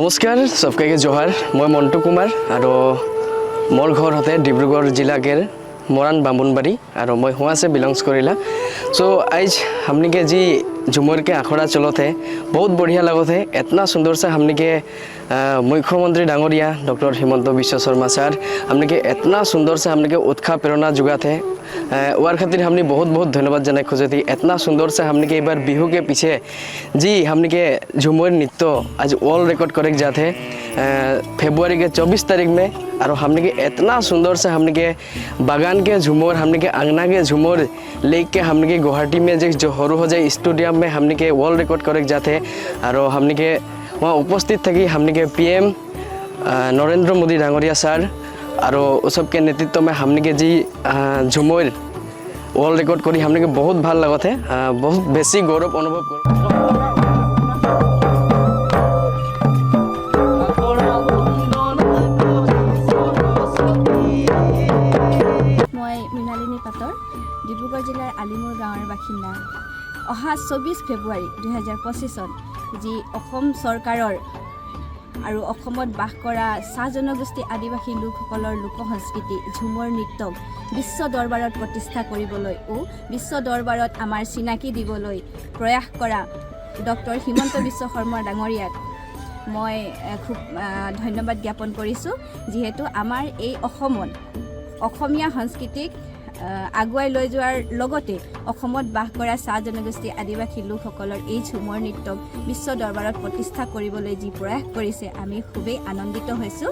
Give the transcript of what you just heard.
নমস্কাৰ সবকাইকে জোহাৰ মই মন্টু কুমাৰ আৰ মোৰ ঘৰ হতে ডিব্ৰুগড় জিলাকের মরান বামুনবাড়ি আর মই হুয়াसे बिलोंग्स करिला सो आज हमनी के जी झुमर के आखड़ा चलते बहुत बढ़िया लगते इतना सुंदर से हमनी के मुख्यमंत्री डांगरिया डॉक्टर हिमंत विश्व शर्मा सर हमनी के इतना सुंदर से हमनी के उत्साह प्रेरणा जुगाते वार खातिर हमनी बहुत बहुत धन्यवाद जनाई खोजे थी। इतना सुंदर से हमनी के एक बार बिहू के पीछे जी हमनी के झुमर नृत्य आज वर्ल्ड रिकॉर्ड करे जाते फरवरी के 24 तारीख में और हमने के इतना सुंदर से हमने के बागान के झूमर हमने के अंगना के झूमर लेके हमने के गुवाहाटी में जो हरू हो जाए स्टेडियम में हमने के वर्ल्ड रिकॉर्ड करे जाते और हमने के वहाँ उपस्थित थी हमने के PM नरेंद्र मोदी डांगरिया सर और सबके नेतृत्व में हमने के जी झूमर वर्ल्ड रिकॉर्ड करी हमने के बहुत भल लगते बहुत बेसी गौरव अनुभव कर ডিব্ৰুগড় জিলাৰ আলিমুৰ গাঁৱৰ বাসিন্দা অহা 24 ফেব্ৰুৱাৰী 2025 যি অসম চৰকাৰৰ আৰু অসমত বাস কৰা চাহ জনগোষ্ঠী আদিবাসী লোকসকলৰ লোক সংস্কৃতি ঝুমৰ নৃত্যক বিশ্ব দৰবাৰত প্ৰতিষ্ঠা কৰিবলৈ ও বিশ্ব দৰবাৰত আমাৰ চিনাকি দিবলৈ প্ৰয়াস কৰা ডক্টৰ হিমন্ত বিশ্ব শৰ্মা ডাঙৰীয়াক মই খুব ধন্যবাদ জ্ঞাপন কৰিছোঁ যিহেতু আমাৰ এই অসমত অসমীয়া সংস্কৃতিক আগুৱাই লৈ যোৱাৰ লগতে অসমত বাস কৰা চাহ জনগোষ্ঠী আদিবাসী লোকসকলৰ এই ঝুমৰ নৃত্যক বিশ্ব দৰবাৰত প্ৰতিষ্ঠা কৰিবলৈ যি প্ৰয়াস কৰিছে আমি খুবেই আনন্দিত হৈছোঁ।